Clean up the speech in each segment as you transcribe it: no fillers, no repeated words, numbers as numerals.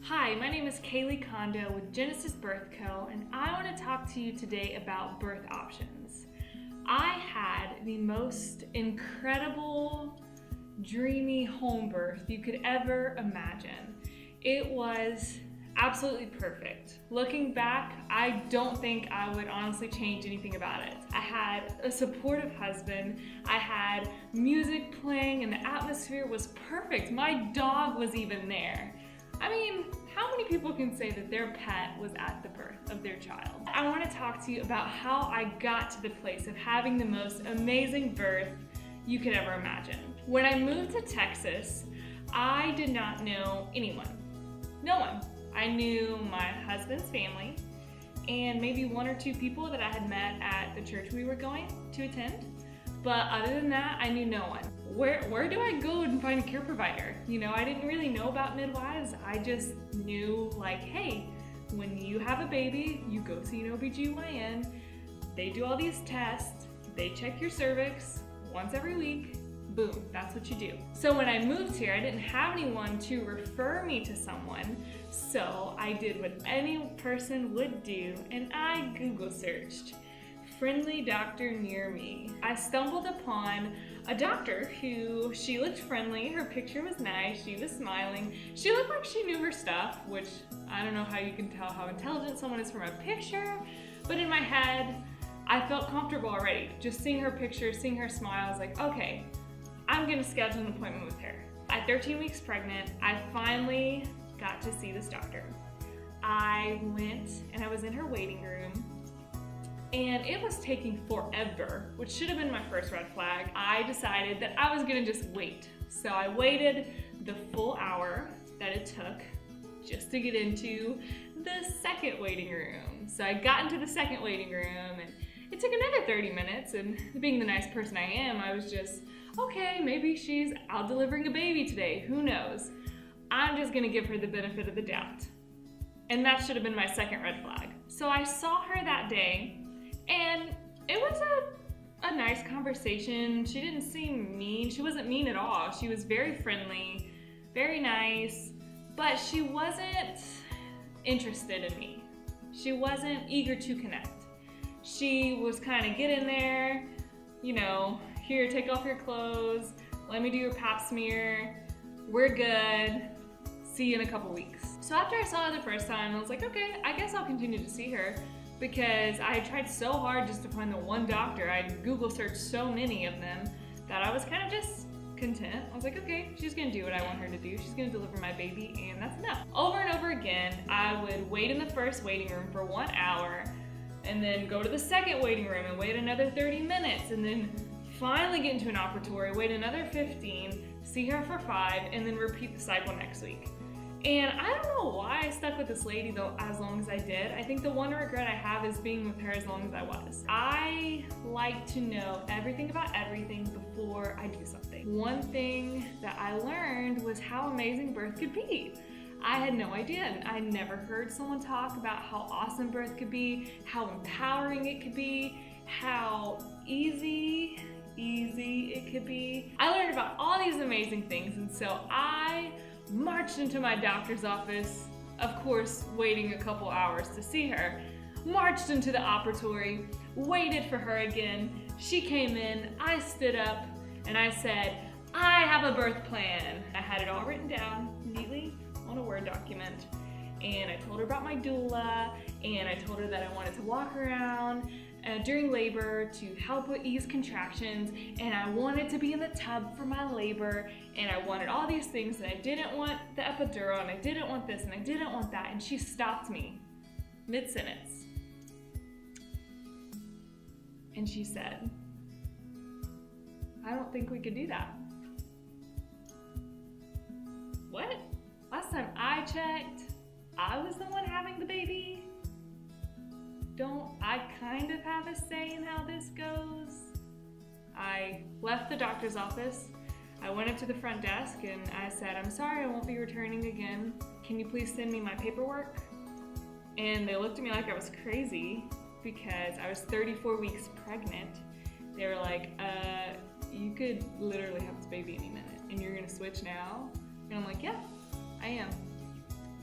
Hi, my name is Kaylee Kondo with Genesis Birth Co., and I want to talk to you today about birth options. I had the most incredible, dreamy home birth you could ever imagine. It was absolutely perfect. Looking back, I don't think I would honestly change anything about it. I had a supportive husband, I had music playing, and the atmosphere was perfect. My dog was even there. I mean, how many people can say that their pet was at the birth of their child? I want to talk to you about how I got to the place of having the most amazing birth you could ever imagine. When I moved to Texas, I did not know anyone. No one. I knew my husband's family and maybe one or two people that I had met at the church we were going to attend. But other than that, I knew no one. Where do I go and find a care provider? You know, I didn't really know about midwives. I just knew, like, hey, when you have a baby, you go see an OBGYN. They do all these tests. They check your cervix once every week. Boom, that's what you do. So when I moved here, I didn't have anyone to refer me to someone. So I did what any person would do, and I Google searched friendly doctor near me. I stumbled upon a doctor who, she looked friendly, her picture was nice, she was smiling, she looked like she knew her stuff, which I don't know how you can tell how intelligent someone is from a picture, but in my head, I felt comfortable already. Just seeing her picture, seeing her smile, I was like, okay, I'm gonna schedule an appointment with her. At 13 weeks pregnant, I finally got to see this doctor. I went and I was in her waiting room, and it was taking forever, which should have been my first red flag. I decided that I was gonna just wait. So I waited the full hour that it took just to get into the second waiting room. So I got into the second waiting room, and it took another 30 minutes, and being the nice person I am, I was just, okay, maybe she's out delivering a baby today, who knows? I'm just gonna give her the benefit of the doubt. And that should have been my second red flag. So I saw her that day, and it was a nice conversation. She didn't seem mean. She wasn't mean at all. She was very friendly, very nice, but she wasn't interested in me. She wasn't eager to connect. She was kind of, get in there, you know, here, take off your clothes, let me do your pap smear, we're good, see you in a couple weeks. So after I saw her the first time, I was like, okay, I guess I'll continue to see her, because I tried so hard just to find the one doctor. I Google searched so many of them that I was kind of just content. I was like, okay, she's gonna do what I want her to do. She's gonna deliver my baby, and that's enough. Over and over again, I would wait in the first waiting room for 1 hour, and then go to the second waiting room and wait another 30 minutes, and then finally get into an operatory, wait another 15, see her for 5, and then repeat the cycle next week. And I don't know why I stuck with this lady though as long as I did. I think the one regret I have is being with her as long as I was. I like to know everything about everything before I do something. One thing that I learned was how amazing birth could be. I had no idea. I never heard someone talk about how awesome birth could be, how empowering it could be, how easy it could be. I learned about all these amazing things, and so I marched into my doctor's office, of course waiting a couple hours to see her, marched into the operatory, waited for her again. She came in, I stood up, and I said, I have a birth plan. I had it all written down neatly on a Word document, and I told her about my doula, and I told her that I wanted to walk around during labor to help with ease contractions, and I wanted to be in the tub for my labor, and I wanted all these things, and I didn't want the epidural, and I didn't want this, and I didn't want that, and she stopped me mid-sentence. And she said, I don't think we could do that. What? Last time I checked, I was the one having the baby. Don't I kind of have a say in how this goes? I left the doctor's office. I went up to the front desk and I said, I'm sorry, I won't be returning again. Can you please send me my paperwork? And they looked at me like I was crazy because I was 34 weeks pregnant. They were like, you could literally have this baby any minute and you're gonna switch now? And I'm like, yeah, I am.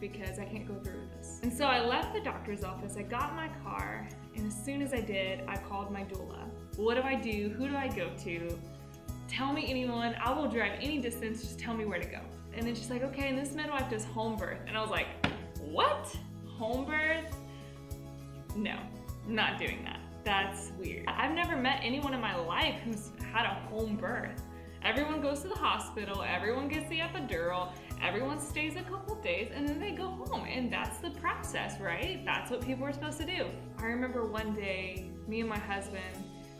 because I can't go through with this. And so I left the doctor's office, I got in my car, and as soon as I did, I called my doula. What do I do? Who do I go to? Tell me anyone, I will drive any distance, just tell me where to go. And then she's like, okay, and this midwife does home birth. And I was like, what? Home birth? No, not doing that. That's weird. I've never met anyone in my life who's had a home birth. Everyone goes to the hospital, everyone gets the epidural, everyone stays a couple days, and then they go home. And that's the process, right? That's what people are supposed to do. I remember one day, me and my husband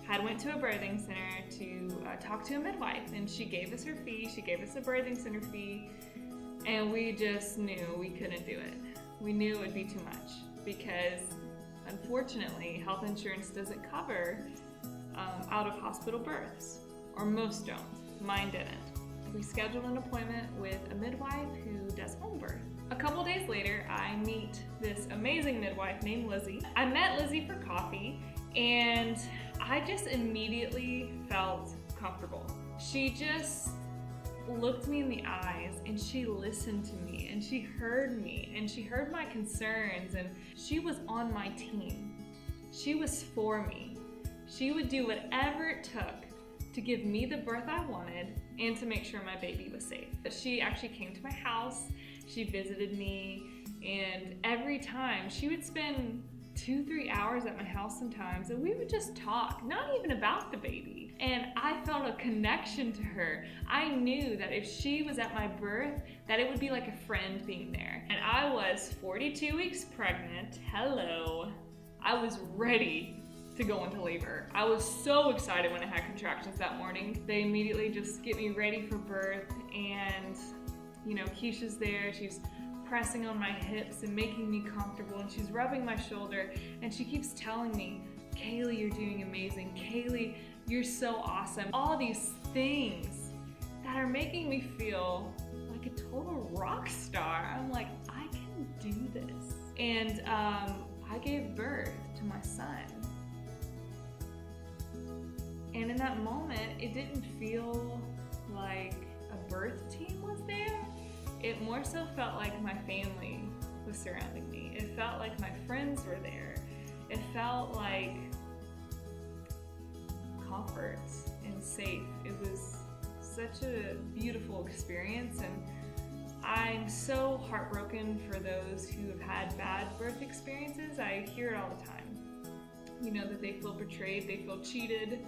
had went to a birthing center to talk to a midwife, and she gave us her fee, she gave us a birthing center fee, and we just knew we couldn't do it. We knew it would be too much because unfortunately health insurance doesn't cover out of hospital births, or most don't. Mine didn't. We scheduled an appointment with a midwife who does home birth. A couple days later, I meet this amazing midwife named Lizzie. I met Lizzie for coffee, and I just immediately felt comfortable. She just looked me in the eyes and she listened to me and she heard me and she heard my concerns, and she was on my team. She was for me. She would do whatever it took to give me the birth I wanted and to make sure my baby was safe. She actually came to my house, she visited me, and every time she would spend 2-3 hours at my house sometimes, and we would just talk, not even about the baby. And I felt a connection to her. I knew that if she was at my birth, that it would be like a friend being there. And I was 42 weeks pregnant. Hello. I was ready to go into labor. I was so excited when I had contractions that morning. They immediately just get me ready for birth, and you know, Keisha's there, she's pressing on my hips and making me comfortable, and she's rubbing my shoulder, and she keeps telling me, Kaylee, you're doing amazing. Kaylee, you're so awesome. All these things that are making me feel like a total rock star. I'm like, I can do this. And I gave birth to my son. And in that moment, it didn't feel like a birth team was there. It more so felt like my family was surrounding me. It felt like my friends were there. It felt like comfort and safe. It was such a beautiful experience, and I'm so heartbroken for those who have had bad birth experiences. I hear it all the time. You know, that they feel betrayed, they feel cheated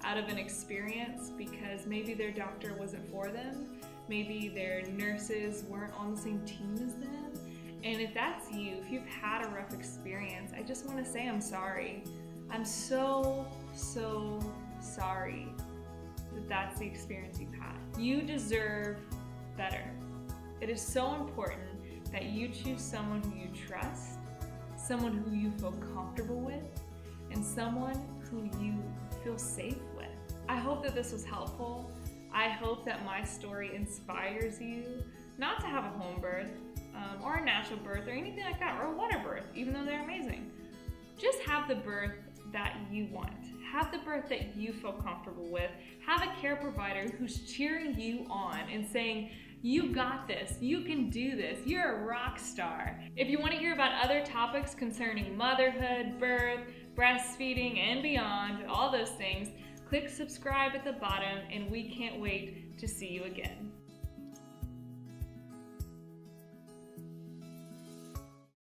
out of an experience because maybe their doctor wasn't for them. Maybe their nurses weren't on the same team as them. And if that's you, if you've had a rough experience, I just want to say I'm sorry. I'm so sorry that that's the experience you've had. You deserve better. It is so important that you choose someone who you trust, someone who you feel comfortable with, and someone who you feel safe with. I hope that this was helpful. I hope that my story inspires you not to have a home birth or a natural birth or anything like that, or a water birth, even though they're amazing. Just have the birth that you want. Have the birth that you feel comfortable with. Have a care provider who's cheering you on and saying, you got this, you can do this, you're a rock star. If you want to hear about other topics concerning motherhood, birth, breastfeeding, and beyond, all those things, click subscribe at the bottom, and we can't wait to see you again.